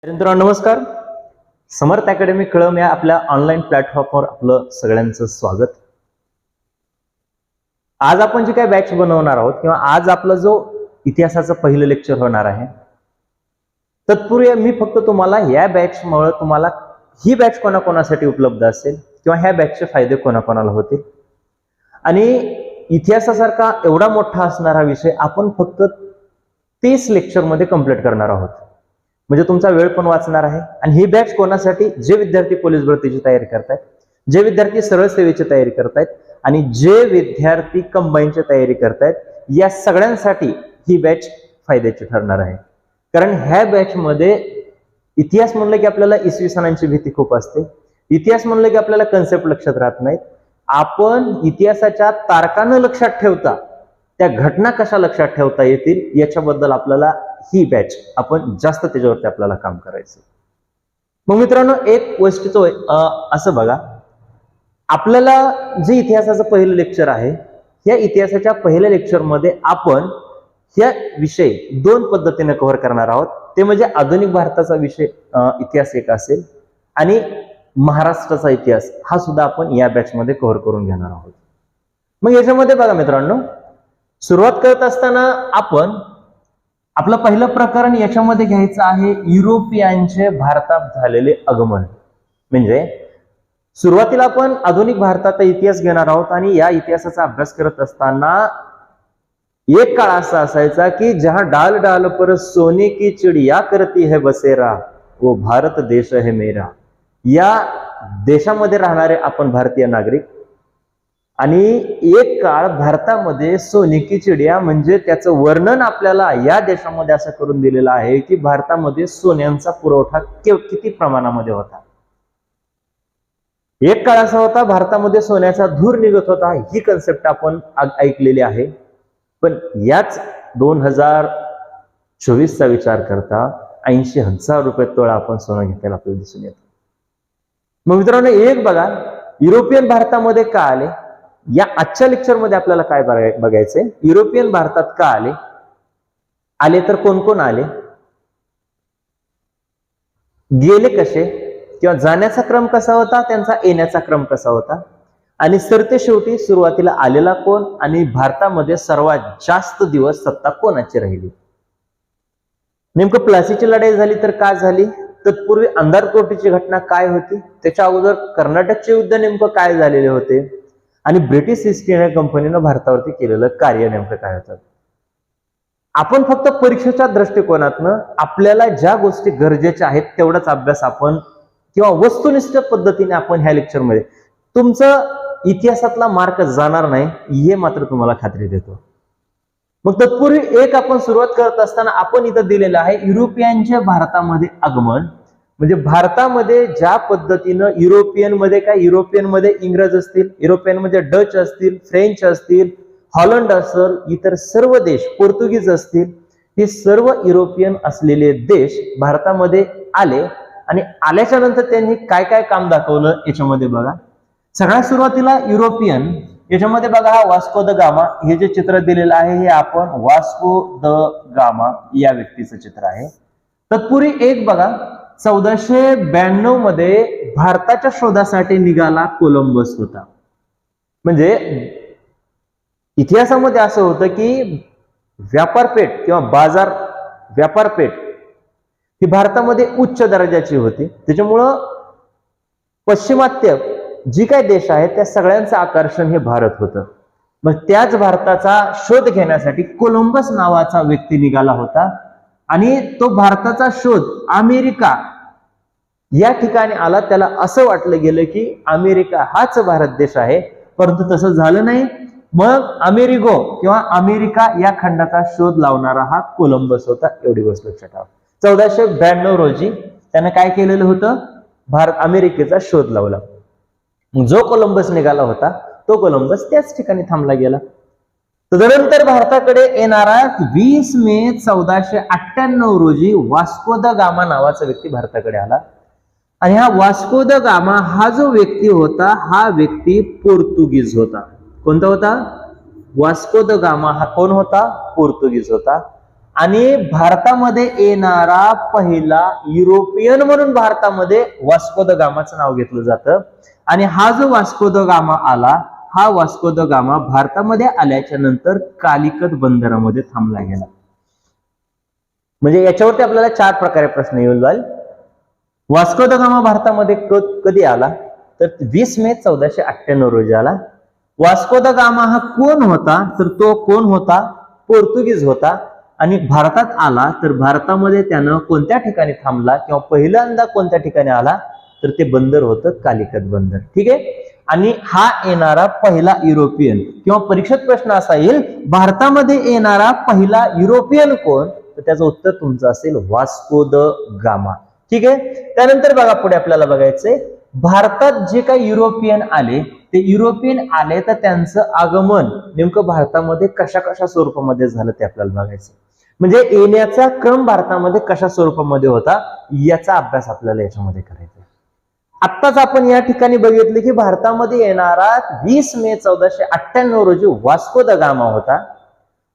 मित्रांनो नमस्कार. समर्थ अकॅडमी कळम या आपल्या ऑनलाईन प्लॅटफॉर्मवर आपलं सगळ्यांचं स्वागत. आज आपण जे काही बॅच बनवणार आहोत किंवा आज आपला जो इतिहासाचं पहिलं लेक्चर होणार आहे, तत्पूर्वी मी फक्त तुम्हाला या बॅचमुळे तुम्हाला ही बॅच कोणाकोणासाठी उपलब्ध असेल किंवा ह्या बॅचचे फायदे कोणाकोणाला होतील आणि इतिहासासारखा एवढा मोठा असणारा विषय आपण फक्त 30 लेक्चरमध्ये कंप्लीट करणार आहोत. म्हणजे तुमचा वेळ पण वाचणार आहे. आणि ही बॅच कोणासाठी? जे विद्यार्थी पोलीस भरतीची तयारी करतायत, जे विद्यार्थी सरळ सेवेची तयारी करतायत आणि जे विद्यार्थी कंबाईनची तयारी करतायत, या सगळ्यांसाठी ही बॅच फायद्याची ठरणार आहे. कारण ह्या बॅच मध्ये इतिहास म्हणलं की आपल्याला इसवी सणांची भीती खूप असते. इतिहास म्हणलं की आपल्याला कन्सेप्ट लक्षात राहत नाहीत. आपण इतिहासाच्या तारखा न लक्षात ठेवता त्या घटना कशा लक्षात ठेवता येतील याच्याबद्दल आपल्याला ही बॅच आपण जास्त त्याच्यावरती आपल्याला काम करायचं. मग मित्रांनो, एक गोष्टीचं असं बघा, आपल्याला जे इतिहासाचं पहिलं लेक्चर आहे, या इतिहासाच्या पहिल्या लेक्चरमध्ये आपण ह्या विषय दोन पद्धतीने कव्हर करणार आहोत. ते म्हणजे आधुनिक भारताचा विषय इतिहास एक असेल आणि महाराष्ट्राचा इतिहास हा सुद्धा आपण या बॅच मध्ये कव्हर करून घेणार आहोत. मग याच्यामध्ये बघा मित्रांनो, सुरुवात करत असताना आपण आपलं पहिलं प्रकरण याच्यामध्ये घ्यायचं आहे युरोपियनचे भारतात झालेले आगमन. म्हणजे सुरुवातीला आपण आधुनिक भारताचा इतिहास घेणार आहोत आणि या इतिहासाचा अभ्यास करत असताना एक काळ असा असायचा की जहां डाल डाल पर सोने की चिड़िया करती है बसेरा, वो भारत देश है मेरा. या देशामध्ये राहणारे आपण भारतीय नागरिक आणि एक काळ भारतामध्ये सोने की चिडिया म्हणजे त्याचं वर्णन आपल्याला या देशामध्ये असं करून दिलेलं आहे की भारतामध्ये सोन्यांचा पुरवठा किती प्रमाणामध्ये होता. एक काळ असा होता भारतामध्ये सोन्याचा धूर निघत होता. ही कन्सेप्ट आपण ऐकलेली आहे. पण याच 2024 चा विचार करता 80,000 रुपये तोळा आपण सोनं घेतलेलं आपल्याला दिसून येतं. मग मित्रांनो, एक बघा, युरोपियन भारतामध्ये का आले या आजच्या लेक्चर मध्ये आपल्याला काय बघायचंय. युरोपियन भारतात का आले, आले तर कोण कोण आले, गेले कसे, किंवा जाण्याचा क्रम कसा होता, त्यांचा येण्याचा क्रम कसा होता, आणि सरते शेवटी सुरुवातीला आलेला कोण आणि भारतामध्ये सर्वात जास्त दिवस सत्ता कोणाची राहिली. नेमकं प्लासीची लढाई झाली तर का झाली, तत्पूर्वी अंधारकोटीची घटना काय होती, त्याच्या अगोदर कर्नाटकचे युद्ध नेमकं काय झालेले होते आणि ब्रिटिश ईस्ट इंडिया कंपनीनं भारतावरती केलेलं कार्य नेमकं काय होतं. आपण फक्त परीक्षेच्या दृष्टिकोनातनं आपल्याला ज्या गोष्टी गरजेच्या आहेत तेवढाच अभ्यास आपण किंवा वस्तुनिष्ठ पद्धतीने आपण ह्या लेक्चरमध्ये, तुमचं इतिहासातला मार्क जाणार नाही हे मात्र तुम्हाला खात्री देतो. मग तत्पूर्वी एक आपण सुरुवात करत असताना आपण इथं दिलेलं आहे युरोपियनच्या भारतामध्ये आगमन. म्हणजे भारतामध्ये ज्या पद्धतीनं युरोपियन मध्ये काय, युरोपियन मध्ये इंग्रज असतील, युरोपियन मध्ये डच असतील, फ्रेंच असतील, हॉलंड असेल, इतर सर्व देश, पोर्तुगीज असतील, हे सर्व युरोपियन असलेले देश भारतामध्ये आले आणि आल्याच्या नंतर त्यांनी काय काय काम दाखवलं याच्यामध्ये बघा. सगळ्यात सुरुवातीला युरोपियन याच्यामध्ये बघा, हा वास्को द गामा हे जे चित्र दिलेलं आहे हे आपण वास्को द गामा या व्यक्तीचं चित्र आहे. तत्पूर्वी एक बघा, 1492 मध्ये भारताच्या शोधासाठी निघाला कोलंबस होता. म्हणजे इतिहासामध्ये असं होतं की व्यापारपेठ किंवा बाजार व्यापारपेठ ही भारतामध्ये उच्च दर्जाची होती. त्याच्यामुळं पश्चिमात्य जी काही देश आहेत त्या सगळ्यांचं आकर्षण हे भारत होतं. मग त्याच भारताचा शोध घेण्यासाठी कोलंबस नावाचा व्यक्ती निघाला होता आणि तो भारताचा शोध अमेरिका या ठिकाणी आला. त्याला असं वाटलं गेलं की अमेरिका हाच भारत देश आहे, परंतु तसं झालं नाही. मग अमेरिगो किंवा अमेरिका या खंडाचा शोध लावणारा हा कोलंबस होता. एवढी गोष्ट लक्षात ठेवा. 1492 रोजी त्यानं काय केलेलं होतं, अमेरिकेचा शोध लावला. जो कोलंबस निघाला होता तो कोलंबस त्याच ठिकाणी थांबला गेला. तदनंतर भारताकडे येणारा 20 मे 1498 रोजी वास्को द गामा नावाचा व्यक्ती भारताकडे आला. आणि हा वास्को द गामा हा जो व्यक्ती होता हा व्यक्ती पोर्तुगीज होता. कोणता होता? वास्को द गामा हा कोण होता? पोर्तुगीज होता. आणि भारतामध्ये येणारा पहिला युरोपियन म्हणून भारतामध्ये वास्को द गामाचं नाव घेतलं जातं. आणि हा जो वास्को द गामा आला, हा वास्को द गामा भारतामध्ये आल्याच्या नंतर कालिकत बंदरामध्ये थांबला गेला. म्हणजे याच्यावरती आपल्याला 4 प्रकारे प्रश्न येऊन जाईल. वास्को द गामा भारतामध्ये कधी आला, तर 20 मे 1498 रोजी आला. वास्को द गामा हा कोण होता, तर तो कोण होता, पोर्तुगीज होता. आणि भारतात आला तर भारतामध्ये त्यानं कोणत्या ठिकाणी थांबला किंवा पहिल्यांदा कोणत्या ठिकाणी आला, तर ते बंदर होतं कालिकत बंदर. ठीक आहे. आणि हा येणारा पहिला युरोपियन, किंवा परीक्षेत प्रश्न असा येईल, भारतामध्ये येणारा पहिला युरोपियन कोण, तर त्याचं उत्तर तुमचं असेल वास्को द गामा. ठीक आहे. त्यानंतर बघा पुढे आपल्याला बघायचंय, भारतात जे काही युरोपियन आले, ते युरोपियन आले तर त्यांचं आगमन नेमकं भारतामध्ये कशा कशा स्वरूपामध्ये झालं ते आपल्याला बघायचं. म्हणजे येण्याचा क्रम भारतामध्ये कशा स्वरूपामध्ये होता याचा अभ्यास आपल्याला याच्यामध्ये करायचा. आत्ताच आपण या ठिकाणी बघितले की भारतामध्ये येणारा 20 मे 1498 रोजी वास्को द गामा होता.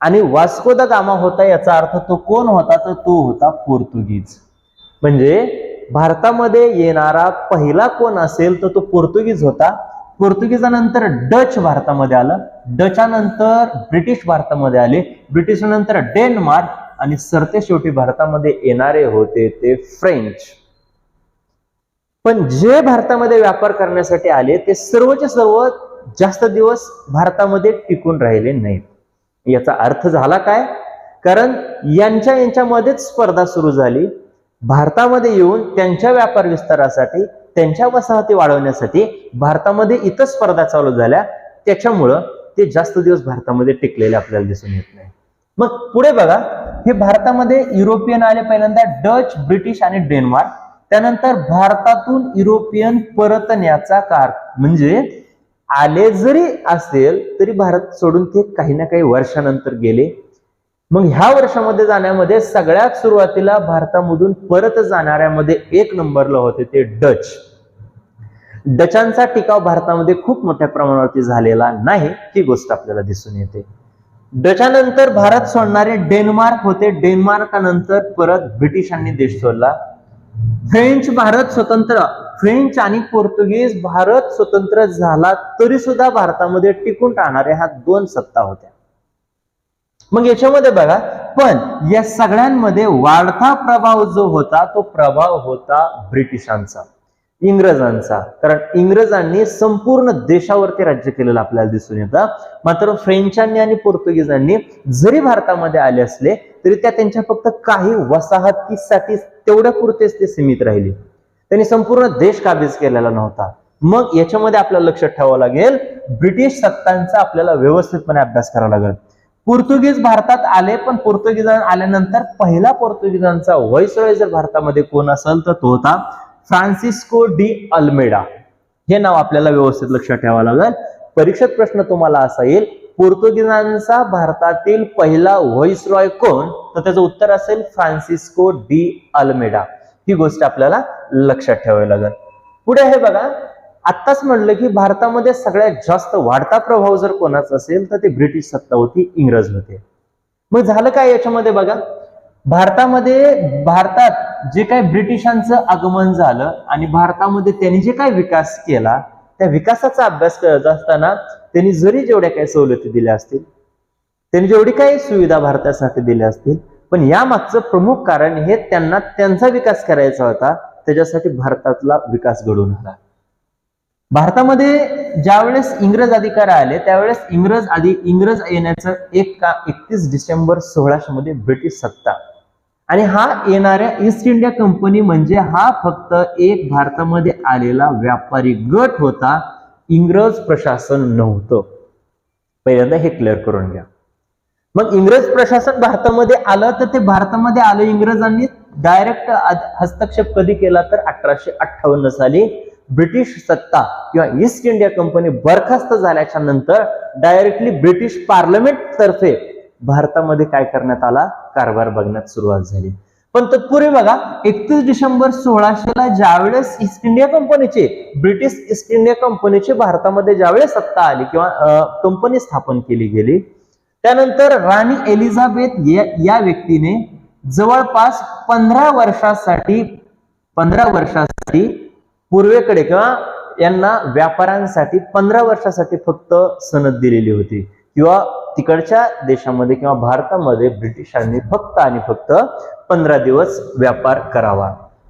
आणि वास्को द गामा होता याचा अर्थ तो कोण होता, तर तो होता पोर्तुगीज. म्हणजे भारतामध्ये येणारा पहिला कोण असेल तर तो पोर्तुगीज होता. पोर्तुगीजानंतर डच भारतामध्ये आलं, डचानंतर ब्रिटिश भारतामध्ये आले, ब्रिटिशनंतर डेन्मार्क, आणि सरते शेवटी भारतामध्ये येणारे होते ते फ्रेंच. पण जे भारतामध्ये व्यापार करण्यासाठी आले ते सर्वचे सर्व जास्त दिवस भारतामध्ये टिकून राहिले नाहीत. याचा अर्थ झाला काय, कारण यांच्यामध्येच स्पर्धा सुरू झाली. भारतामध्ये येऊन त्यांच्या व्यापार विस्तारासाठी, त्यांच्या वसाहती वाढवण्यासाठी भारतामध्ये इतर स्पर्धा चालू झाल्या. त्याच्यामुळं ते जास्त दिवस भारतामध्ये टिकलेले आपल्याला दिसून येत नाही. मग पुढे बघा, हे भारतामध्ये युरोपियन आले पहिल्यांदा, डच, ब्रिटिश आणि डेन्मार्क. त्यानंतर भारतातून युरोपियन परतण्याचा काळ, म्हणजे आले जरी असेल तरी भारत सोडून ते काही ना काही वर्षानंतर गेले. मग ह्या वर्षामध्ये जाण्यामध्ये सगळ्यात सुरुवातीला भारतामधून परत जाणाऱ्यामध्ये 1 नंबरला होते ते डच. डचांचा टिकाव भारतामध्ये खूप मोठ्या प्रमाणावरती झालेला नाही, ही गोष्ट आपल्याला दिसून येते. डचानंतर भारत सोडणारे डेन्मार्क होते. डेन्मार्कनंतर परत ब्रिटिशांनी देश सोडला. फ्रेंच आणि पोर्तुगीज भारत स्वतंत्र झाला तरी सुद्धा भारतामध्ये टिकून राहणारे ह्या 2 सत्ता होत्या. मग याच्यामध्ये बघा, पण या सगळ्यांमध्ये वाढता प्रभाव जो होता तो प्रभाव होता ब्रिटिशांचा, इंग्रजांचा. कारण इंग्रजांनी संपूर्ण देशावरती राज्य केलेलं आपल्याला दिसून येतं. मात्र फ्रेंचांनी आणि पोर्तुगीजांनी जरी भारतामध्ये आले असले तरी त्या त्यांच्या फक्त काही वसाहतीसाठी तेवढ्या पुरतेच ते सीमित राहिले. त्यांनी संपूर्ण देश काबीज केलेला नव्हता. मग याच्यामध्ये आपल्याला लक्षात ठेवावं लागेल, ब्रिटिश सत्तांचा आपल्याला व्यवस्थितपणे अभ्यास करावा लागेल. पोर्तुगीज भारतात आले, पण पोर्तुगीज आल्यानंतर पहिला पोर्तुगीजांचा व्हाईसरॉय जर भारतामध्ये कोण असेल तर तो होता फ्रान्सिस्को डी अल्मेडा. हे नाव आपल्याला व्यवस्थित लक्षात ठेवावं लागेल. परीक्षेत प्रश्न तुम्हाला असा येईल, पोर्तुगीजांचा भारतातील पहिला व्हाईसरॉय कोण, तर त्याचं उत्तर असेल फ्रान्सिस्को डी अल्मेडा. ही गोष्ट आपल्याला लक्षात ठेवावी लागेल. पुढे हे बघा, आत्ताच म्हणलं की भारतामध्ये सगळ्यात जास्त वाढता प्रभाव जर कोणाचा असेल तर ते ब्रिटिश सत्ता होती, इंग्रज होते. मग झालं काय याच्यामध्ये बघा, भारतात जे काही ब्रिटिशांचं आगमन झालं आणि भारतामध्ये त्यांनी जे काही विकास केला, त्या विकासाचा अभ्यास करत असताना त्यांनी जरी जेवढ्या काही सवलती दिल्या असतील, त्यांनी जेवढी काही सुविधा भारतासाठी दिल्या असतील, पण या मागचं प्रमुख कारण हे त्यांना त्यांचा विकास करायचा होता. त्याच्यासाठी भारतातला विकास घडून आला. भारतामध्ये ज्यावेळेस इंग्रज अधिकारी आले त्यावेळेस इंग्रज येण्याचं 31 डिसेंबर 1600 मध्ये ब्रिटिश सत्ता, आणि हा येणाऱ्या ईस्ट इंडिया कंपनी म्हणजे हा फक्त एक भारतामध्ये आलेला व्यापारी गट होता, इंग्रज प्रशासन नव्हतं. पहिल्यांदा हे क्लिअर करून घ्या. मग इंग्रज प्रशासन भारतामध्ये आलं तर ते भारतामध्ये आलं, इंग्रजांनी डायरेक्ट हस्तक्षेप कधी केला तर 1858 साली ब्रिटिश सत्ता किंवा ईस्ट इंडिया कंपनी बरखास्त झाल्याच्या नंतर डायरेक्टली ब्रिटिश पार्लमेंट तर्फे भारतामध्ये काय करण्यात आला, कारभार बघण्यात सुरुवात झाली. पण तत्पूर्वी बघा, 31 डिसेंबर 1600 ज्यावेळेस ब्रिटिश ईस्ट इंडिया कंपनीचे भारतामध्ये ज्यावेळेस सत्ता आली किंवा कंपनी स्थापन केली गेली, त्यानंतर राणी एलिझाबेथ या व्यक्तीने जवळपास 15 वर्षासाठी पूर्वेकडे किंवा यांना व्यापाऱ्यांसाठी 15 वर्षासाठी फक्त सनद दिलेली होती, किंवा तिकडच्या देशामध्ये किंवा भारतामध्ये ब्रिटिशांनी फक्त आणि फक्त 15 दिवस व्यापार करावा.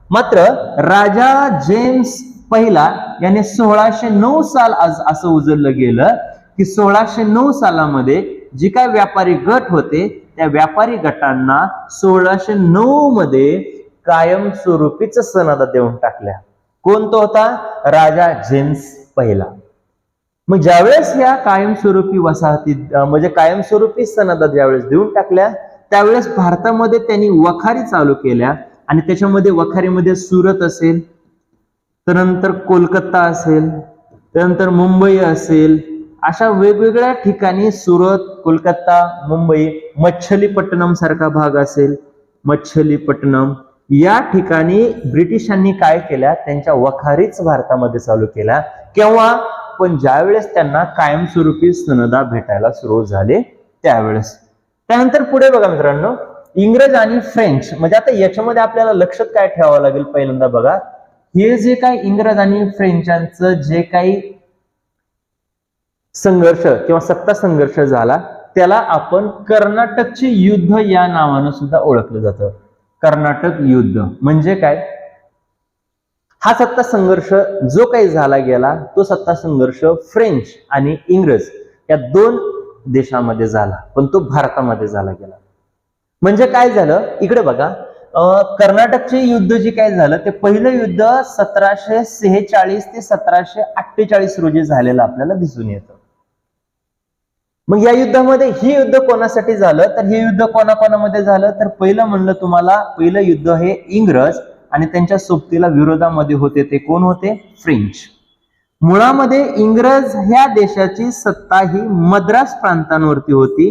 मात्र राजा जेम्स पहिला याने 1609 साल असं उजळलं गेलं की 1609 सालामध्ये जी काय व्यापारी गट होते त्या व्यापारी गटांना 1609 मध्ये कायमस्वरूपीच सनदा देऊन टाकल्या. कोण तो होता? राजा जेम्स पहिला. मग ज्यावेळेस या कायमस्वरूपी वसाहती म्हणजे कायमस्वरूपी सनदा ज्यावेळेस देऊन टाकल्या त्यावेळेस भारतामध्ये त्यांनी वखारी चालू केल्या, आणि त्याच्यामध्ये वखारीमध्ये सुरत असेल, त्यानंतर कोलकाता असेल, त्यानंतर मुंबई असेल, अशा वेगवेगळ्या ठिकाणी सुरत, कोलकाता, मुंबई, मच्छलीपट्टणम सारखा भाग असेल, मच्छलीपट्टणम या ठिकाणी ब्रिटिशांनी काय केल्या? त्यांच्या वखारीच भारतामध्ये चालू केल्या. केव्हा? पण ज्यावेळेस त्यांना कायमस्वरूपी सनदा भेटायला सुरू झाले त्यावेळेस. त्यानंतर पुढे बघा मित्रांनो, इंग्रज आणि फ्रेंच, म्हणजे आता याच्यामध्ये आपल्याला लक्षात काय ठेवावं लागेल? पहिल्यांदा बघा, हे जे काही इंग्रज आणि फ्रेंचांचं जे काही संघर्ष किंवा सत्ता संघर्ष झाला त्याला आपण कर्नाटकचे युद्ध या नावानं सुद्धा ओळखलं जातं. कर्नाटक युद्ध म्हणजे काय? हा सत्ता संघर्ष जो काही झाला गेला तो सत्ता संघर्ष फ्रेंच आणि इंग्रज या दोन देशामध्ये झाला, पण तो भारतामध्ये झाला गेला. म्हणजे काय झालं? इकडे बघा, कर्नाटकचे युद्ध जे काय झालं ते पहिलं युद्ध 1746 ते 1748 रोजी झालेलं आपल्याला दिसून येतं. मग या युद्धामध्ये ही युद्ध कोणासाठी झालं? तर हे युद्ध कोणाकोणामध्ये झालं? तर पहिलं म्हणलं तुम्हाला, पहिलं युद्ध हे इंग्रज आणि त्यांच्या सोबतीला विरोधामध्ये होते ते कोण होते? फ्रेंच. मुळामध्ये इंग्रज ह्या देशाची सत्ता ही मद्रास प्रांतांवरती होती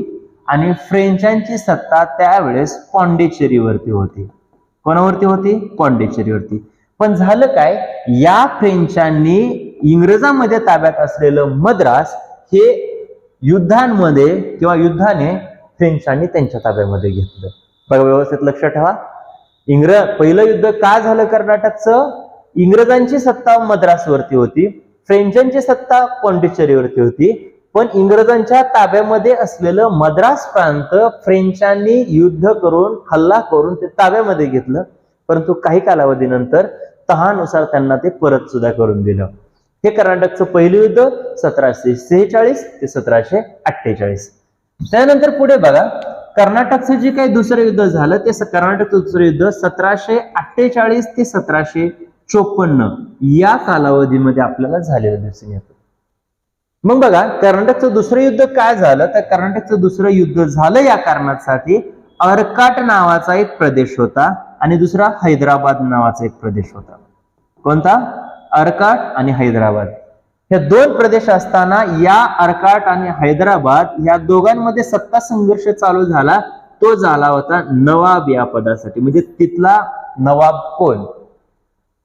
आणि फ्रेंचांची सत्ता त्यावेळेस पॉंडिचेरीवरती होती. कोणावरती होती? पॉंडिचेरीवरती. पण झालं काय? या फ्रेंचांनी इंग्रजांमध्ये ताब्यात असलेलं मद्रास हे युद्धांमध्ये किंवा युद्धाने फ्रेंचांनी त्यांच्या ताब्यामध्ये घेतलं. बघा, व्यवस्थित लक्षात ठेवा. पहिलं युद्ध का झालं कर्नाटकचं? इंग्रजांची सत्ता मद्रासवरती होती, फ्रेंचांची सत्ता पॉंडिचेरीवरती होती, पण इंग्रजांच्या ताब्यामध्ये असलेलं मद्रास प्रांत फ्रेंचांनी युद्ध करून, हल्ला करून ते ताब्यामध्ये घेतलं. परंतु काही कालावधीनंतर तहानुसार त्यांना ते परत सुद्धा करून दिलं. हे कर्नाटकचं पहिलं युद्ध 1746 ते 1748. त्यानंतर पुढे बघा, कर्नाटकचं जे काही दुसरं युद्ध झालं ते कर्नाटकचं दुसरं युद्ध 1748 ते 1754 या कालावधीमध्ये आपल्याला झालेलं दिसून येतं. मग बघा, कर्नाटकचं दुसरं युद्ध काय झालं? तर कर्नाटकचं दुसरं युद्ध झालं या कारणासाठी अर्काट नावाचा एक प्रदेश होता आणि दुसरा हैदराबाद नावाचा एक प्रदेश होता. कोणता? अर्काट आणि हैदराबाद. हे दोन प्रदेश असताना या अर्काट आणि हैदराबाद या दोघांमध्ये सत्ता संघर्ष चालू झाला. तो झाला होता नवाब या पदासाठी, म्हणजे तिथला नवाब कोण.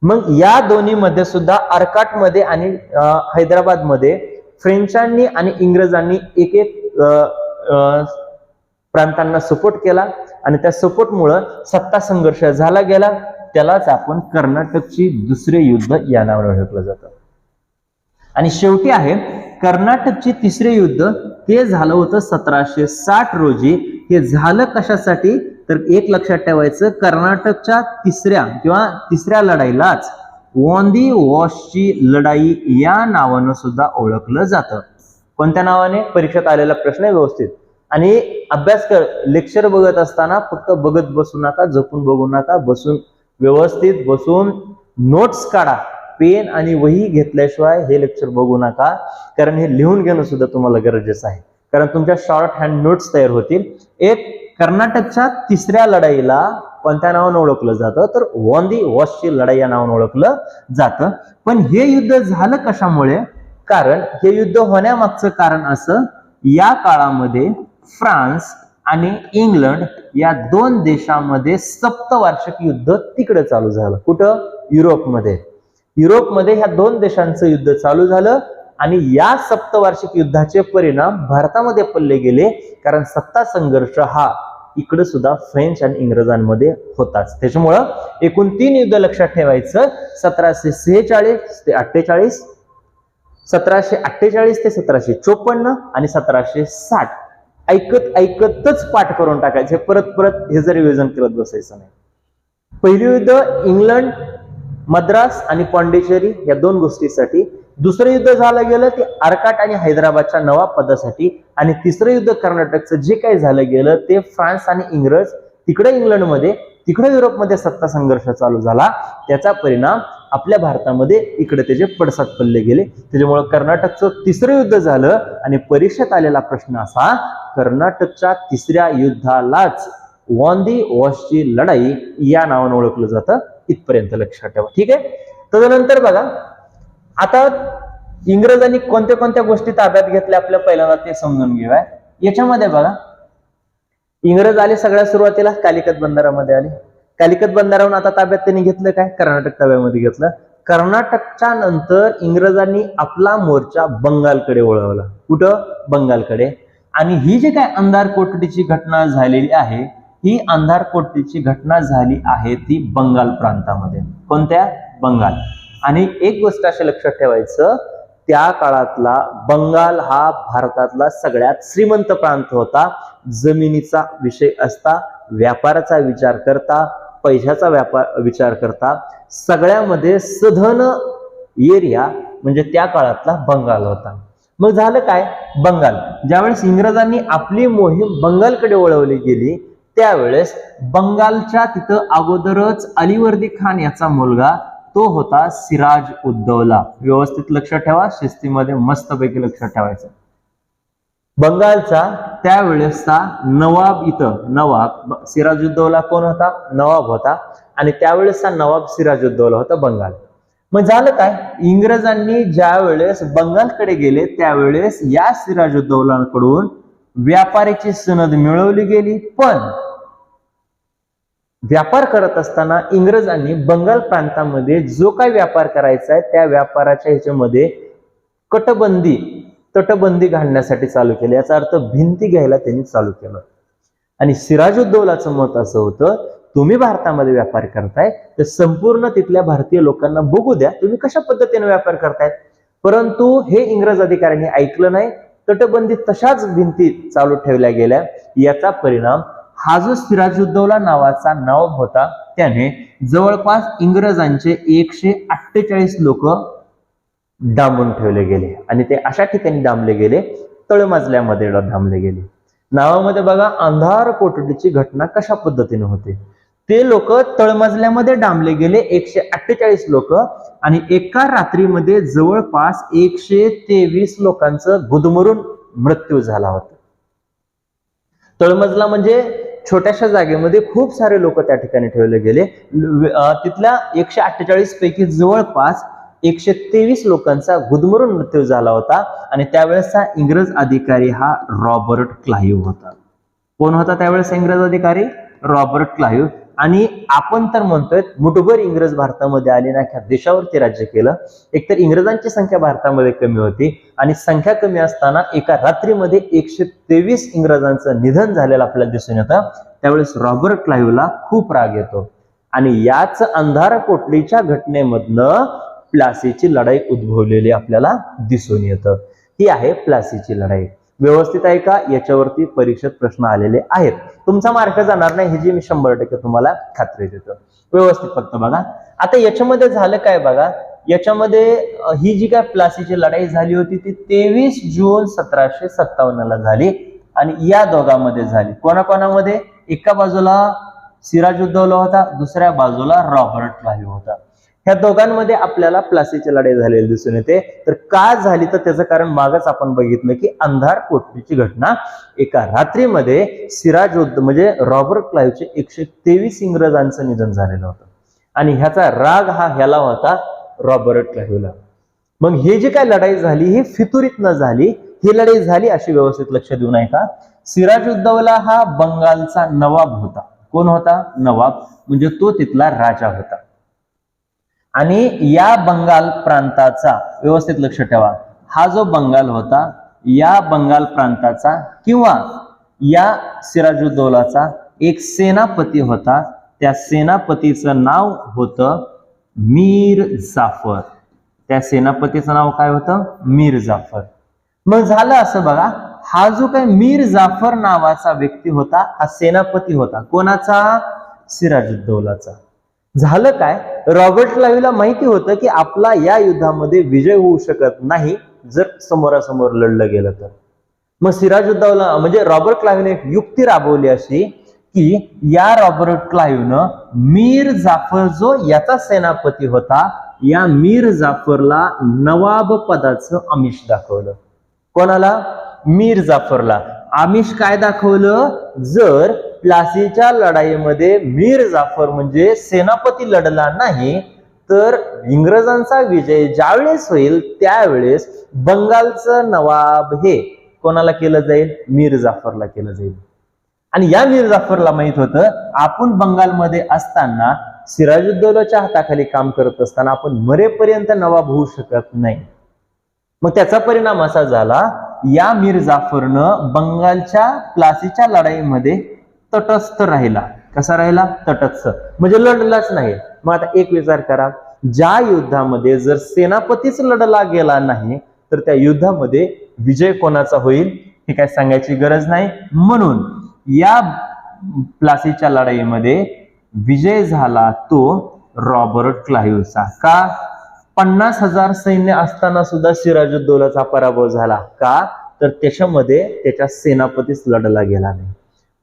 मग या दोन्ही मध्ये सुद्धा अर्काट मध्ये आणि हैदराबाद मध्ये फ्रेंचांनी आणि इंग्रजांनी एक एक प्रांतांना सपोर्ट केला आणि त्या सपोर्टमुळे सत्ता संघर्ष झाला गेला. त्यालाच आपण कर्नाटकची दुसरे युद्ध या नावाने ओळखलं जातं. आणि शेवटी आहे कर्नाटकचे तिसरे युद्ध, ते झालं होतं 1760 रोजी. हे झालं कशासाठी? तर एक लक्षात ठेवायचं, कर्नाटकच्या तिसऱ्या लढाईलाच वांदी वॉशची लढाई या नावानं सुद्धा ओळखलं जातं. कोणत्या नावाने? परीक्षेत आलेला प्रश्न आहे व्यवस्थित. आणि अभ्यास कर, लेक्चर बघत असताना फक्त बघत बसू नका, जपून बघू नका, बसून व्यवस्थित बसून नोट्स काढा. पेन आणि वही घेतल्याशिवाय हे लेक्चर बघू नका, कारण हे लिहून घेणं सुद्धा तुम्हाला गरजेचं आहे, कारण तुमच्या शॉर्ट हँड नोट्स तयार होतील. एक कर्नाटकच्या तिसऱ्या लढाईला कोणत्या नावानं ओळखलं जातं? तर वांदी वॉशची लढाई या नावानं ओळखलं जातं. पण हे युद्ध झालं कशामुळे? कारण हे युद्ध होण्यामागचं कारण असं, या काळामध्ये फ्रान्स आणि इंग्लंड या दोन देशांमध्ये सप्तवार्षिक युद्ध तिकडे चालू झालं. कुठं? युरोपमध्ये. युरोपमध्ये ह्या दोन देशांचं युद्ध चालू झालं आणि या सप्तवार्षिक युद्धाचे परिणाम भारतामध्ये पडले गेले, कारण सत्ता संघर्ष हा इकडे सुद्धा फ्रेंच आणि इंग्रजांमध्ये होताच. त्याच्यामुळं एकूण 3 युद्ध लक्षात ठेवायचं, 1746 ते 48, 1748 ते 1754 आणि 1760. ऐकतच पाठ करून टाकायचे, परत परत हे जर रिव्हिजन करत बसायचं नाही. पहिलं युद्ध इंग्लंड, मद्रास आणि पॉंडिचेरी या 2 गोष्टीसाठी. दुसरं युद्ध झालं गेलं ते आर्काट आणि हैदराबादच्या नवाब पदासाठी. आणि तिसरं युद्ध कर्नाटकचं जे काही झालं गेलं ते फ्रान्स आणि इंग्रज, तिकडे इंग्लंडमध्ये, तिकडे युरोपमध्ये सत्ता संघर्ष चालू झाला. त्याचा परिणाम आपल्या भारतामध्ये इकडे त्याचे पडसाद पडले गेले. त्याच्यामुळे कर्नाटकचं तिसरं युद्ध झालं. आणि परीक्षेत आलेला प्रश्न असा, कर्नाटकच्या तिसऱ्या युद्धालाच वांदी वॉशची लढाई या नावाने ओळखलं जातं. इथपर्यंत लक्षात ठेवा, ठीक आहे. तदनंतर बघा, आता इंग्रजांनी कोणत्या कोणत्या गोष्टी ताब्यात घेतल्या आपल्या पहिल्यांदा ते समजून घेऊया. याच्यामध्ये बघा, इंग्रज आले सगळ्यात सुरुवातीला कालिकत बंदरामध्ये आले. कालिकत बंदरावरून आता ताब्यात त्यांनी घेतलं काय, कर्नाटक ताब्यामध्ये घेतलं. कर्नाटकच्या नंतर इंग्रजांनी आपला मोर्चा बंगालकडे वळवला. कुठं, बंगालकडे. आणि ही जी काय अंधार कोठडीची घटना झालेली आहे, ही अंधार कोठडीची घटना झाली आहे ती बंगाल प्रांतामध्ये. कोणत्या, बंगाल. आणि एक गोष्ट अशी लक्षात ठेवायचं, त्या काळातला बंगाल हा भारतातला सगळ्यात श्रीमंत प्रांत होता. जमिनीचा विषय असता, व्यापाराचा विचार करता, पैशाचा विचार करता, सगळ्यामध्ये सधन एरिया म्हणजे त्या काळातला बंगाल होता. मग झालं काय, बंगाल ज्यावेळेस इंग्रजांनी आपली मोहीम बंगालकडे वळवली गेली, त्यावेळेस बंगालच्या तिथं अगोदरच अलीवर्दी खान याचा मुलगा, तो होता सिराज उद्दौला. व्यवस्थित लक्षात ठेवा, शिस्तीमध्ये मस्तपैकी लक्षात ठेवायचं. बंगालचा त्यावेळेसचा नवाब, इथं नवाब सिराजुद्दौला कोण होता, नवाब होता. आणि त्यावेळेसचा नवाब सिराजुद्दौला होता बंगाल. मग झालं काय, इंग्रजांनी ज्या वेळेस बंगालकडे गेले त्यावेळेस या सिराजुद्दौलाकडून व्यापाराची सनद मिळवली गेली. पण व्यापार करत असताना इंग्रजांनी बंगाल प्रांतामध्ये जो काही व्यापार करायचा आहे त्या व्यापाराच्या ह्याच्यामध्ये तटबंदी घालण्यासाठी चालू केलं. याचा अर्थ भिंती घ्यायला त्यांनी चालू केलं. आणि सिराजुद्दौलाचं मत असं होतं, तुम्ही भारतामध्ये व्यापार करताय तर संपूर्ण तिथल्या भारतीय लोकांना बघू द्या तुम्ही कशा पद्धतीने व्यापार करतायत. परंतु हे इंग्रज अधिकाऱ्यांनी ऐकलं नाही. तटबंदी तशाच भिंती चालू ठेवल्या गेल्या. याचा परिणाम हा जो सिराजुद्दौला नावाचा नवाब होता, त्याने जवळपास इंग्रजांचे 148 लोक डांबून ठेवले गेले. आणि ते अशा ठिकाणी डांबले गेले, तळमजल्यामध्ये डांबले गेले. नावामध्ये बघा, अंधार कोठडीची घटना कशा पद्धतीने होते. ते लोक तळमजल्यामध्ये डांबले गेले, 148 लोक. आणि एका रात्रीमध्ये जवळपास 123 लोकांचं गुदमरून मृत्यू झाला होता. तळमजला म्हणजे छोट्याशा जागेमध्ये खूप सारे लोक त्या ठिकाणी ठेवले गेले. तिथल्या 148 पैकी जवळपास 123 लोकांचा गुदमरून मृत्यू झाला होता. आणि त्यावेळेसचा इंग्रज अधिकारी हा रॉबर्ट क्लाइव्ह होता. कोण होता त्यावेळेस इंग्रज अधिकारी, रॉबर्ट क्लाइव्ह. आणि आपण तर म्हणतोय मुठभर इंग्रज भारतामध्ये आले ना, अख्ख्या देशावरती राज्य केलं. एकतर इंग्रजांची संख्या भारतामध्ये कमी होती आणि संख्या कमी असताना एका रात्रीमध्ये 123 इंग्रजांचं निधन झालेलं आपल्याला दिसून येतं. त्यावेळेस रॉबर्ट क्लाइव्हला खूप राग येतो आणि याच अंधार कोठडीच्या घटनेमधनं प्लासीची लढाई उद्भवलेली आपल्याला दिसून येतं. ही आहे प्लासीची लढाई. व्यवस्थित आहे का, याच्यावरती परीक्षेत प्रश्न आलेले आहेत. तुमचा मार्क जाणार नाही ह्याची मी 100% तुम्हाला खात्री देतो. व्यवस्थित फक्त बघा. आता याच्यामध्ये झालं काय बघा, याच्यामध्ये ही जी काय प्लासीची लढाई झाली होती ती 23 जून 1757 ला झाली. आणि या दोघांमध्ये झाली. कोणाकोणामध्ये, एका बाजूला सिराजुद्दौला होता, दुसऱ्या बाजूला रॉबर्ट क्लाइव्ह होता. ह्या दोघांमध्ये आपल्याला प्लासीची लढाई झालेली दिसून येते. तर का झाली, तर त्याचं कारण मागच आपण बघितलं की अंधार कोठडीची घटना. एका रात्रीमध्ये म्हणजे रॉबर्ट क्लाइव्हचे 123 इंग्रजांचं निधन झालेलं होतं. आणि ह्याचा राग हा ह्याला होता, रॉबर्ट क्लाइव्हला. मग हे जी काय लढाई झाली ही फितुरीत न झाली, ही लढाई झाली अशी व्यवस्थित लक्ष देऊ नये का. सिराजुद्दौला हा बंगालचा नवाब होता. कोण होता, नवाब, म्हणजे तो तिथला राजा होता. आणि या बंगाल प्रांताचा व्यवस्थित लक्ष ठेवा, हा जो बंगाल होता, या बंगाल प्रांताचा किंवा या सिराजुद्दौलाचा एक सेनापती होता. त्या सेनापतीचं नाव होतं मीर जाफर. त्या सेनापतीचं नाव काय होतं? मीर जाफर. मग झालं असं बघा, हा जो काही मीर जाफर नावाचा व्यक्ती होता, हा सेनापती होता. कोणाचा? सिराजुद्दौलाचा. झालं काय, रॉबर्ट क्लाइव्हला माहिती होतं की आपला या युद्धामध्ये विजय होऊ शकत नाही जर समोरासमोर लढलं गेलं तर. मग सिराजुद्दौला म्हणजे रॉबर्ट क्लाइव्हने एक युक्ती राबवली अशी की या रॉबर्ट क्लाइव्हनं मीर जाफर जो याचा सेनापती होता, या मीर जाफरला नवाब पदाचं आमिष दाखवलं. कोणाला? मीर जाफरला. आमिष काय दाखवलं? जर प्लासीच्या लढाईमध्ये मीर जाफर म्हणजे सेनापती लढला नाही तर इंग्रजांचा विजय ज्यावेळेस होईल त्यावेळेस बंगालचं नवाब हे कोणाला केलं जाईल? मीर जाफरला केलं जाईल. आणि या मीर जाफरला माहित होतं आपण बंगालमध्ये असताना सिराजुद्दौलाच्या हाताखाली काम करत असताना आपण मरेपर्यंत नवाब होऊ शकत नाही. मग त्याचा परिणाम असा झाला, या मीर जाफरनं बंगालच्या प्लासीच्या लढाईमध्ये तटस्थ राहिला. कसा राहिला? तटस्थ, म्हणजे लढलाच नाही. मग आता एक विचार करा, ज्या युद्धामध्ये जर सेनापतीच लढला गेला नाही तर त्या युद्धामध्ये विजय कोणाचा होईल हे काय सांगायची गरज नाही. म्हणून या प्लासीच्या लढाईमध्ये विजय झाला तो रॉबर्ट क्लाइव्हचा. का? 50,000 सैन्य असताना सुद्धा सिराजुद्दौलाचा पराभव झाला. का? तर त्याच्यामध्ये त्याच्या सेनापतीच लढला गेला नाही.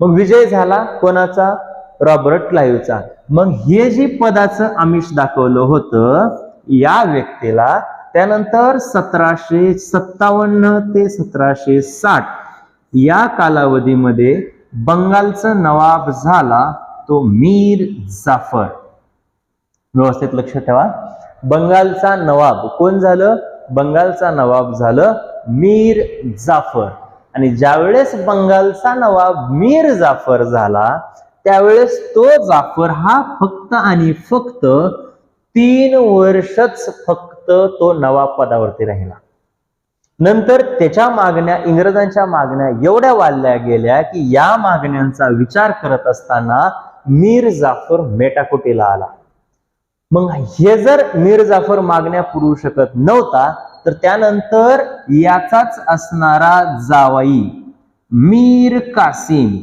मग विजय झाला कोणाचा? रॉबर्ट क्लाइव्हचा. मग हे जी पदाचं आमिष दाखवलं होतं या व्यक्तीला, त्यानंतर 1757 ते 1760 या कालावधीमध्ये बंगालचा नवाब झाला तो मीर जाफर. व्यवस्थित लक्ष ठेवा, बंगालचा नवाब कोण झालं? बंगालचा नवाब झालं मीर जाफर. आणि ज्यावेळेस बंगालचा नवाब मीर जाफर झाला त्यावेळेस तो जाफर हा फक्त आणि फक्त 3 वर्षच फक्त तो नवाब पदावरती राहिला. नंतर त्याच्या मागण्या, इंग्रजांच्या मागण्या एवढ्या वाढल्या गेल्या की या मागण्यांचा विचार करत असताना मीर जाफर मेटाकुटीला आला. मग हे जर मीर जाफर मागण्या पुरवू शकत नव्हता तर त्यानंतर याचाच असणारा जावाई मीर कासिम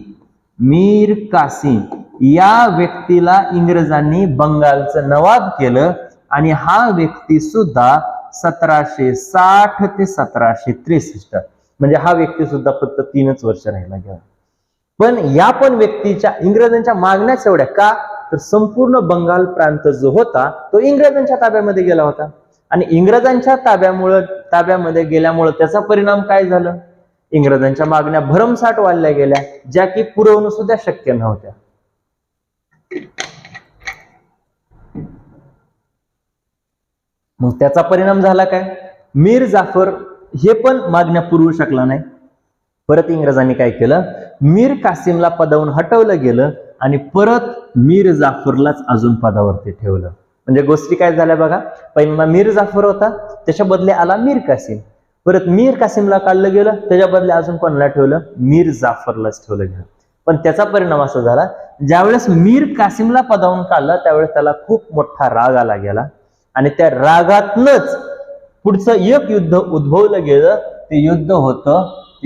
या व्यक्तीला इंग्रजांनी बंगालचं नवाब केलं. आणि हा व्यक्ती सुद्धा 1760 ते 1763 म्हणजे हा व्यक्ती सुद्धा फक्त 3च वर्ष राहिला गेला. पण या पण व्यक्तीच्या इंग्रजांच्या मागण्याच एवढ्या. का? तर संपूर्ण बंगाल प्रांत जो होता तो इंग्रजांच्या ताब्यामध्ये गेला होता. आणि इंग्रजांच्या ताब्यामध्ये गेल्यामुळे त्याचा परिणाम काय झालं? इंग्रजांच्या मागण्या भरमसाठ वाढल्या गेल्या, ज्या की पुरवणं सुद्धा शक्य नव्हत्या. मग त्याचा परिणाम झाला काय? मीर जाफर हे पण मागण्या पुरवू शकला नाही. परत इंग्रजांनी काय केलं? मीर कासिमला पदावरून हटवलं गेलं आणि परत मीर जाफरलाच अजून पदावरती ठेवलं. म्हणजे गोष्टी काय झाल्या बघा, पहिल्यांदा मीर जाफर होता, त्याच्या बदले आला मीर कासिम. परत मीर कासिमला काढलं गेलं, त्याच्या बदले अजून कोणाला ठेवलं? मीर जाफरलाच ठेवलं गेलं. पण त्याचा परिणाम असा झाला, ज्यावेळेस मीर कासिमला पदावरून काढलं त्यावेळेस त्याला खूप मोठा राग आला गेला. आणि त्या रागातनच पुढचं एक युद्ध उद्भवलं गेलं. ते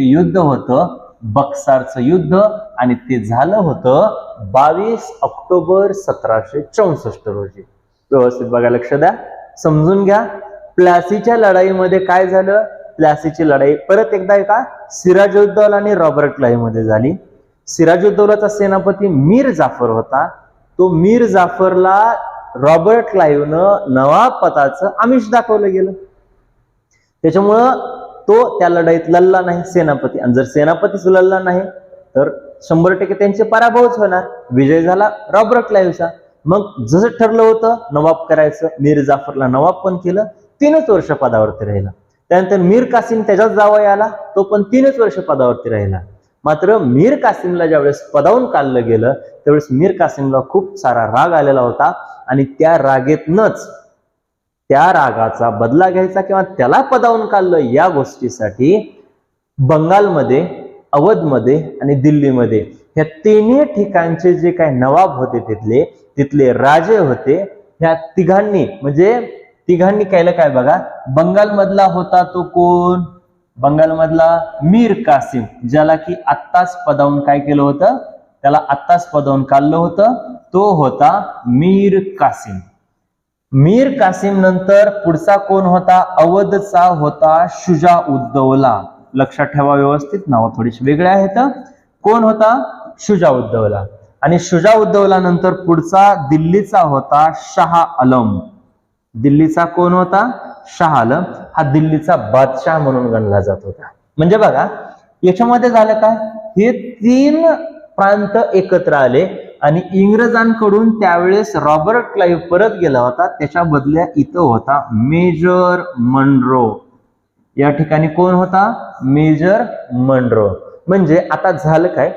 युद्ध होतं बक्सारचं युद्ध. आणि ते झालं होतं 22 ऑक्टोबर 1764 रोजी. व्यवस्थित बघा, लक्ष द्या, समजून घ्या. प्लासीच्या लढाईमध्ये काय झालं? प्लासीची लढाई परत एकदा का सिराजुद्दौला आणि रॉबर्ट क्लाइव्ह मध्ये झाली. सिराजुद्दौलाचा सेनापती मीर जाफर होता. तो मीर जाफरला रॉबर्ट क्लाइव्हनं नवाब पदाचं आमिष दाखवलं गेलं. त्याच्यामुळं तो त्या लढाईत लढला नाही सेनापती. आणि जर सेनापतीच लढला नाही तर 100% त्यांचे पराभवच होणार. विजय झाला रॉबर्ट क्लाइव्हचा. मग जसं ठरलं होतं नवाब करायचं, मीर जाफरला नवाब पण केलं. 3च वर्ष पदावरती राहिला. त्यानंतर मीर कासिम त्याच्याच जावई आला, तो पण 3च वर्ष पदावरती राहिला. मात्र मीर कासिमला ज्यावेळेस पदावरून काढलं गेलं त्यावेळेस मीर कासिमला खूप सारा राग आलेला होता. आणि त्या रागेतनच त्या रागाचा बदला घ्यायचा किंवा त्याला पदावून काढलं, या गोष्टीसाठी बंगालमध्ये, अवधमध्ये आणि दिल्लीमध्ये ह्या तिन्ही ठिकाणचे जे काही नवाब होते, तिथले राजे होते, ह्या तिघांनी केलं काय बघा. बंगालमधला होता तो कोण? बंगालमधला मीर कासिम, ज्याला की आत्ताच पदावून काय केलं होतं, त्याला आत्ताच पदावून काढलं होतं, तो होता मीर कासिम. मीर कासिम नंतर पुढचा कोण होता? अवधचा होता शुजाउद्दौला. लक्षात ठेवा व्यवस्थित, नाव थोडीशी वेगळे आहेत. कोण होता? शुजाउद्दौला. आणि शुजाउद्दौला नंतर पुढचा दिल्लीचा होता शाह आलम. दिल्लीचा कोण होता? शाह आलम. हा दिल्लीचा बादशाह म्हणून गणला जात होता. म्हणजे बघा याच्यामध्ये झालं काय, हे तीन प्रांत एकत्र आले आणि इंग्रजांकडून त्यावेळेस रॉबर्ट क्लाइव्ह परत गेला होता, त्याच्या बदल्या इथं होता मेजर मनरो. या ठिकाणी कोण होता? Major Munro. म्हणजे आता झालं काय,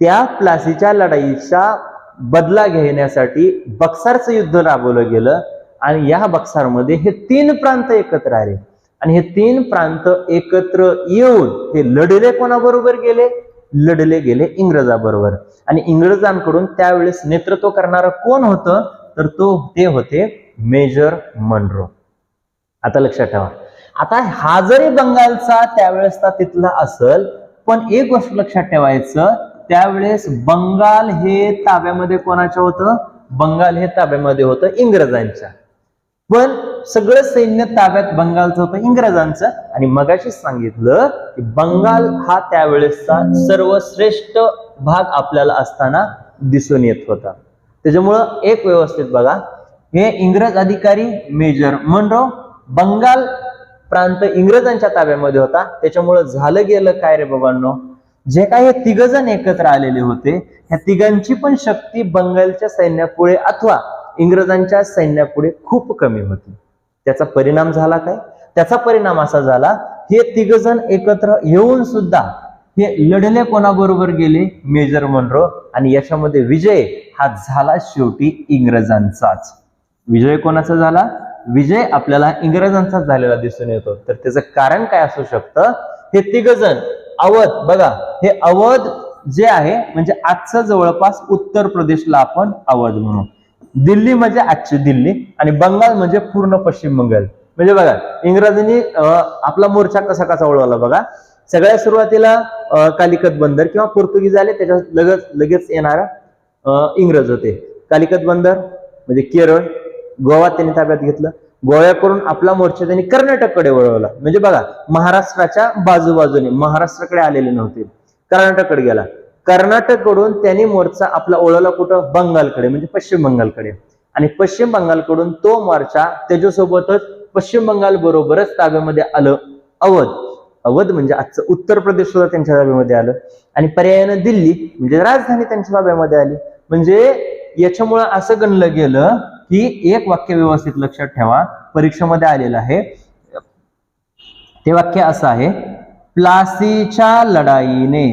त्या प्लासीच्या लढाईचा बदला घेण्यासाठी बक्सरचं युद्ध राबवलं गेलं आणि या बक्सरमध्ये हे तीन प्रांत एकत्र आले आणि हे तीन प्रांत एकत्र येऊन हे लढले कोणाबरोबर गेले? लढले गेले इंग्रजाबरोबर. आणि इंग्रजांकडून त्यावेळेस नेतृत्व करणारं कोण होतं? तर ते होते मेजर मनरो. आता लक्षात ठेवा, आता हा जरी बंगालचा त्यावेळेसचा तिथला असेल, पण एक गोष्ट लक्षात ठेवायचं, त्यावेळेस बंगाल हे ताब्यामध्ये कोणाच्या होतं? बंगाल हे ताब्यामध्ये होतं इंग्रजांच्या. पण सगळं सैन्य ताब्यात बंगालचं होतं इंग्रजांचं. आणि मगाशी सांगितलं की बंगाल हा त्यावेळेसचा सर्वश्रेष्ठ भाग आपल्याला असताना दिसून येत होता. त्याच्यामुळं एक व्यवस्थित बघा, हे इंग्रज अधिकारी मेजर मनरो, बंगाल प्रांत इंग्रजांच्या ताब्यामध्ये होता. त्याच्यामुळं झालं गेलं काय रे बाबांनो, जे काही हे तिघ जण एकत्र आलेले होते, ह्या तिघांची पण शक्ती बंगालच्या सैन्यापुढे अथवा इंग्रजांच्या सैन्यापुढे खूप कमी होती. त्याचा परिणाम झाला काय? त्याचा परिणाम असा झाला, हे तिघ जण एकत्र येऊन सुद्धा हे लढले कोणाबरोबर गेले? Major Munro. आणि याच्यामध्ये विजय हा झाला शेवटी इंग्रजांचाच. विजय कोणाचा झाला? विजय आपल्याला इंग्रजांचाच झालेला दिसून येतो. तर त्याचं कारण काय असू शकतं? हे तिघ जण अवध, बघा हे अवध जे आहे म्हणजे आजचं जवळपास उत्तर प्रदेशला आपण अवध म्हणू, दिल्ली म्हणजे आजची दिल्ली आणि बंगाल म्हणजे पूर्ण पश्चिम बंगाल. म्हणजे बघा इंग्रजांनी आपला मोर्चा कसा कसा वळवला बघा. सगळ्यात सुरुवातीला कालिकत बंदर किंवा पोर्तुगीज आले, त्याच्या लगेच येणारा इंग्रज होते. कालिकत बंदर म्हणजे केरळ, गोवा त्यांनी ताब्यात घेतलं. गोव्याकडून आपला मोर्चा त्यांनी कर्नाटककडे वळवला. म्हणजे बघा महाराष्ट्राच्या बाजूबाजूने, महाराष्ट्राकडे आलेले नव्हते, कर्नाटककडे गेला. कर्नाटककडून त्यांनी मोर्चा आपला वळवला कुठं? बंगालकडे, म्हणजे पश्चिम बंगालकडे. आणि पश्चिम बंगालकडून तो मोर्चा त्याच्यासोबतच पश्चिम बंगाल बरोबरच ताब्यामध्ये आलं अवध. अवध म्हणजे आजचं उत्तर प्रदेश सुद्धा त्यांच्या ताब्यामध्ये आलं आणि पर्यायानं दिल्ली म्हणजे राजधानी त्यांच्या ताब्यामध्ये आली. म्हणजे याच्यामुळं असं गणलं गेलं की एक वाक्य व्यवस्थित लक्षात ठेवा, परीक्षेमध्ये आलेलं आहे. ते वाक्य असं आहे, प्लासीच्या लढाईने,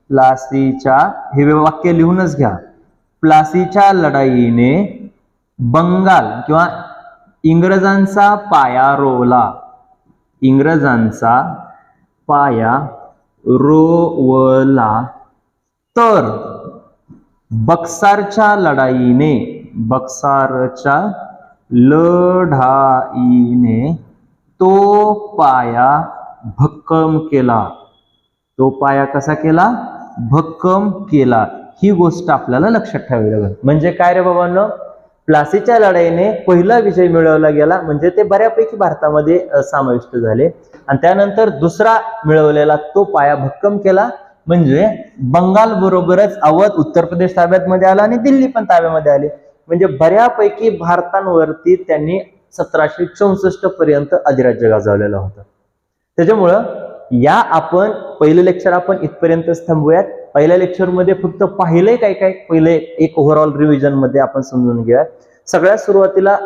प्लासीच्या, हे वाक्य लिहूनच घ्या, प्लासीच्या लढाईने बंगाल किंवा इंग्रजांचा पाया रोवला, इंग्रजांचा पाया रोवला. तर बक्सरच्या लढाईने, बक्सरच्या लढाईने तो पाया भक्कम केला. तो पाया कसा केला? भक्कम केला. ही गोष्ट आपल्याला लक्षात ठेवावी लागेल. म्हणजे काय रे बाबांनो, प्लासीच्या लढाईने पहिला विजय मिळवला गेला म्हणजे ते बऱ्यापैकी भारतामध्ये समाविष्ट झाले आणि त्यानंतर दुसरा मिळवलेला तो पाया भक्कम केला म्हणजे बंगाल बरोबरच अवध उत्तर प्रदेश ताब्यात मध्ये आला आणि दिल्ली पण ताब्यामध्ये आले. म्हणजे बऱ्यापैकी भारतांवरती त्यांनी 1764 पर्यंत अधिराज्य गाजवलेलं होतं. त्याच्यामुळं या आपण पहिलं लेक्चर आपण इथपर्यंतच थांबूयात. पहिल्या लेक्चरमध्ये फक्त पाहिलंय काय काय, पहिले एक ओव्हरऑल रिव्हिजन मध्ये आपण समजून घेऊया. सगळ्यात सुरुवातीला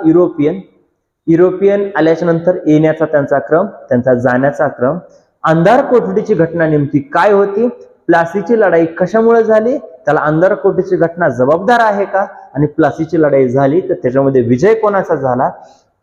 युरोपियन आल्याच्या नंतर येण्याचा त्यांचा क्रम, त्यांचा जाण्याचा क्रम, अंधार कोठडीची घटना नेमकी काय होती, प्लासीची लढाई कशामुळे झाली, त्याला अंधार कोठडीची घटना जबाबदार आहे का, आणि प्लासीची लढाई झाली तर त्याच्यामध्ये विजय कोणाचा झाला,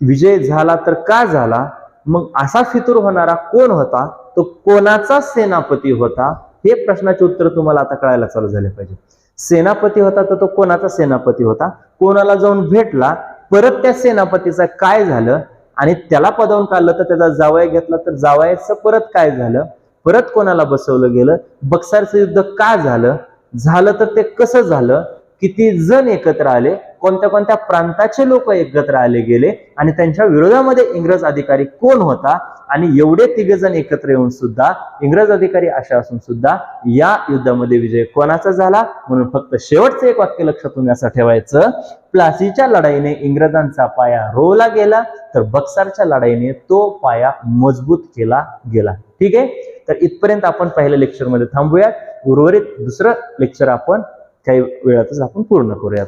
विजय झाला तर का झाला, मग असा फितूर होणारा कोण होता, तो कोणाचा सेनापती होता, हे प्रश्नाचे उत्तर तुम्हाला आता कळायला चालू झाले पाहिजे. सेनापती होता तर तो कोणाचा सेनापती होता, कोणाला जाऊन भेटला, परत त्या सेनापतीचं काय झालं, आणि त्याला पदावून काढलं तर त्याचा जावया घेतला तर जावयाचं परत काय झालं, परत कोणाला बसवलं गेलं, बक्सरचं युद्ध का झालं, झालं तर ते कसं झालं, किती जण एकत्र आले, कोणत्या कोणत्या प्रांताचे लोक एकत्र आले गेले, आणि त्यांच्या विरोधामध्ये इंग्रज अधिकारी कोण होता, आणि एवढे तिघे जण एकत्र येऊन सुद्धा इंग्रज अधिकारी अशा असून सुद्धा या युद्धामध्ये विजय कोणाचा झाला. म्हणून फक्त शेवटचं एक वाक्य लक्षात तुम्ही असं ठेवायचं, प्लासीच्या लढाईने इंग्रजांचा पाया रोवला गेला, तर बक्सरच्या लढाईने तो पाया मजबूत केला गेला. ठीक आहे, तर इथपर्यंत आपण पहिल्या लेक्चरमध्ये थांबूयात. उर्वरित दुसरं लेक्चर आपण काही वेळातच आपण पूर्ण करूयात.